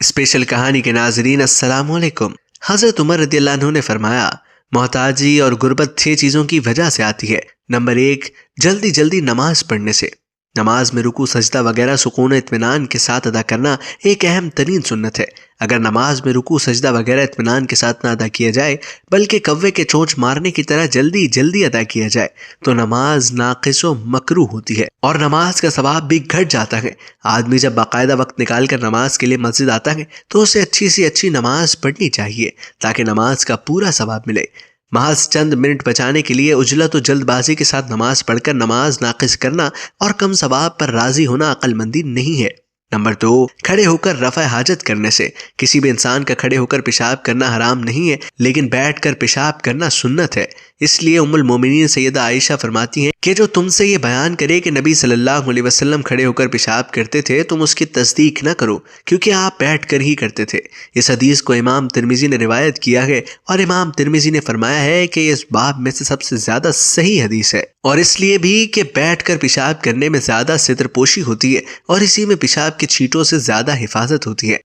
Special کہانی کے ناظرین السلام علیکم۔ حضرت عمر رضی اللہ عنہ نے فرمایا، محتاجی اور غربت 6 چیزوں کی وجہ سے آتی ہے۔ نمبر 1، جلدی جلدی نماز پڑھنے سے۔ نماز میں رکوع سجدہ وغیرہ سکون و اطمینان کے ساتھ ادا کرنا ایک اہم ترین سنت ہے۔ اگر نماز میں رکوع سجدہ وغیرہ اطمینان کے ساتھ نہ ادا کیا جائے بلکہ کوے کے چونچ مارنے کی طرح جلدی جلدی ادا کیا جائے تو نماز ناقص و مکروہ ہوتی ہے اور نماز کا ثواب بھی گھٹ جاتا ہے۔ آدمی جب باقاعدہ وقت نکال کر نماز کے لیے مسجد آتا ہے تو اسے اچھی سی اچھی نماز پڑھنی چاہیے تاکہ نماز کا پورا ثواب ملے۔ محض چند منٹ بچانے کے لیے عجلت و جلد بازی کے ساتھ نماز پڑھ کر نماز ناقص کرنا اور کم ثواب پر راضی ہونا عقل مندی نہیں ہے۔ نمبر 2، کھڑے ہو کر رفع حاجت کرنے سے۔ کسی بھی انسان کا کھڑے ہو کر پیشاب کرنا حرام نہیں ہے، لیکن بیٹھ کر پیشاب کرنا سنت ہے۔ اس لیے ام المومنین سیدہ عائشہ فرماتی ہیں کہ جو تم سے یہ بیان کرے کہ نبی صلی اللہ علیہ وسلم کھڑے ہو کر پیشاب کرتے تھے تم اس کی تصدیق نہ کرو، کیونکہ آپ بیٹھ کر ہی کرتے تھے۔ اس حدیث کو امام ترمذی نے روایت کیا ہے اور امام ترمذی نے فرمایا ہے کہ اس باب میں سے سب سے زیادہ صحیح حدیث ہے، اور اس لیے بھی کہ بیٹھ کر پیشاب کرنے میں زیادہ ستر پوشی ہوتی ہے اور اسی میں پیشاب کے چھینٹوں سے زیادہ حفاظت ہوتی ہے۔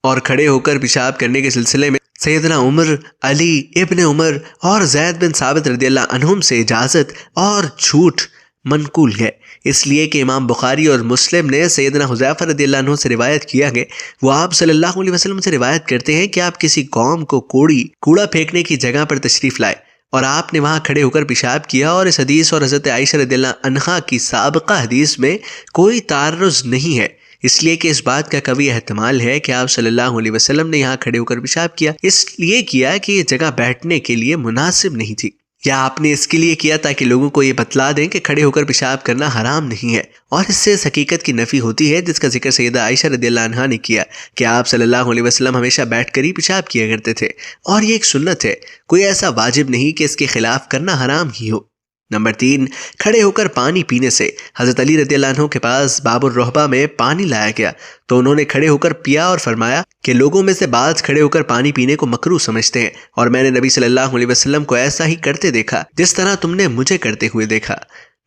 اور کھڑے ہو کر پیشاب کرنے کے سلسلے میں سیدنا عمر، علی ابن عمر اور زید بن ثابت رضی اللہ عنہم سے اجازت اور جھوٹ منقول ہے، اس لیے کہ امام بخاری اور مسلم نے سیدنا حذیفہ رضی اللہ عنہ سے روایت کیا ہے، وہ آپ صلی اللہ علیہ وسلم سے روایت کرتے ہیں کہ آپ کسی قوم کو کوڑا پھینکنے کی جگہ پر تشریف لائے اور آپ نے وہاں کھڑے ہو کر پیشاب کیا، اور اس حدیث اور حضرت عائشہ رضی اللہ عنہا کی سابقہ حدیث میں کوئی تعارض نہیں ہے، اس لیے کہ اس بات کا قوی احتمال ہے کہ آپ صلی اللہ علیہ وسلم نے یہاں کھڑے ہو کر پیشاب کیا اس لیے کیا کہ یہ جگہ بیٹھنے کے لیے مناسب نہیں تھی، یا آپ نے اس کے لیے کیا تاکہ لوگوں کو یہ بتلا دیں کہ کھڑے ہو کر پیشاب کرنا حرام نہیں ہے۔ اور اس سے اس حقیقت کی نفی ہوتی ہے جس کا ذکر سیدہ عائشہ رضی اللہ عنہا نے کیا کہ آپ صلی اللہ علیہ وسلم ہمیشہ بیٹھ کر ہی پیشاب کیا کرتے تھے، اور یہ ایک سنت ہے، کوئی ایسا واجب نہیں کہ اس کے خلاف کرنا حرام ہی ہو۔ نمبر 3، کھڑے ہو کر پانی پینے سے۔ حضرت علی رضی اللہ عنہ کے پاس باب الرحبہ میں پانی لایا گیا تو انہوں نے کھڑے ہو کر پیا اور فرمایا کہ لوگوں میں سے بعض کھڑے ہو کر پانی پینے کو مکروہ سمجھتے ہیں، اور میں نے نبی صلی اللہ علیہ وسلم کو ایسا ہی کرتے دیکھا جس طرح تم نے مجھے کرتے ہوئے دیکھا۔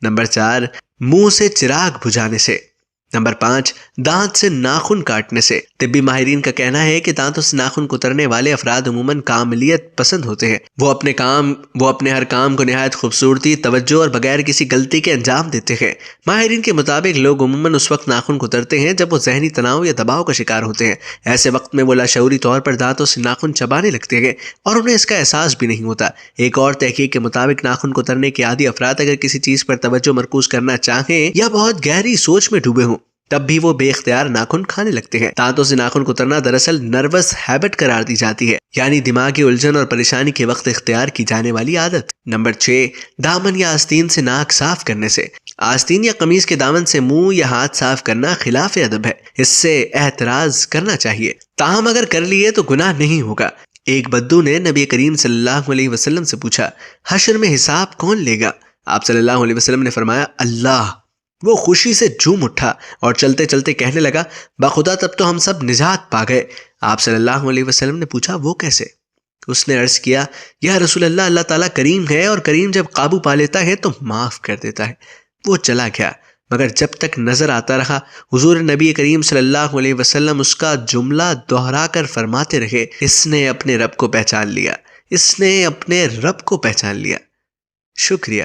نمبر 4، منہ سے چراغ بجھانے سے۔ نمبر 5، دانت سے ناخن کاٹنے سے۔ طبی ماہرین کا کہنا ہے کہ دانتوں سے ناخن کترنے والے افراد عموماً کاملیت پسند ہوتے ہیں، وہ اپنے ہر کام کو نہایت خوبصورتی، توجہ اور بغیر کسی غلطی کے انجام دیتے ہیں۔ ماہرین کے مطابق لوگ عموماً اس وقت ناخن کترتے ہیں جب وہ ذہنی تناؤ یا دباؤ کا شکار ہوتے ہیں۔ ایسے وقت میں وہ لاشعوری طور پر دانتوں سے ناخن چبانے لگتے ہیں اور انہیں اس کا احساس بھی نہیں ہوتا۔ ایک اور تحقیق کے مطابق ناخن کترنے کے عادی افراد اگر کسی چیز پر توجہ مرکوز کرنا چاہیں یا بہت گہری سوچ میں ڈوبے ہوں تب بھی وہ بے اختیار ناخن کھانے لگتے ہیں۔ دانتوں سے ناخن کترنا دراصل نروس ہیبٹ قرار دی جاتی ہے، یعنی دماغی الجھن اور پریشانی کے وقت اختیار کی جانے والی عادت۔ نمبر 6، دامن یا آستین سے ناک صاف کرنے سے۔ آستین یا قمیض کے دامن سے منہ یا ہاتھ صاف کرنا خلاف ادب ہے، اس سے احتراز کرنا چاہیے، تاہم اگر کر لیے تو گناہ نہیں ہوگا۔ ایک بدو نے نبی کریم صلی اللہ علیہ وسلم سے پوچھا، حشر میں حساب کون لے گا؟ آپ صلی اللہ علیہ وسلم نے فرمایا، اللہ۔ وہ خوشی سے جھوم اٹھا اور چلتے چلتے کہنے لگا، بخدا تب تو ہم سب نجات پا گئے۔ آپ صلی اللہ علیہ وسلم نے پوچھا، وہ کیسے؟ اس نے عرض کیا، یا رسول اللہ، اللہ تعالیٰ کریم ہے اور کریم جب قابو پا لیتا ہے تو معاف کر دیتا ہے۔ وہ چلا گیا، مگر جب تک نظر آتا رہا حضور نبی کریم صلی اللہ علیہ وسلم اس کا جملہ دہرا کر فرماتے رہے، اس نے اپنے رب کو پہچان لیا، اس نے اپنے رب کو پہچان لیا۔ شکریہ۔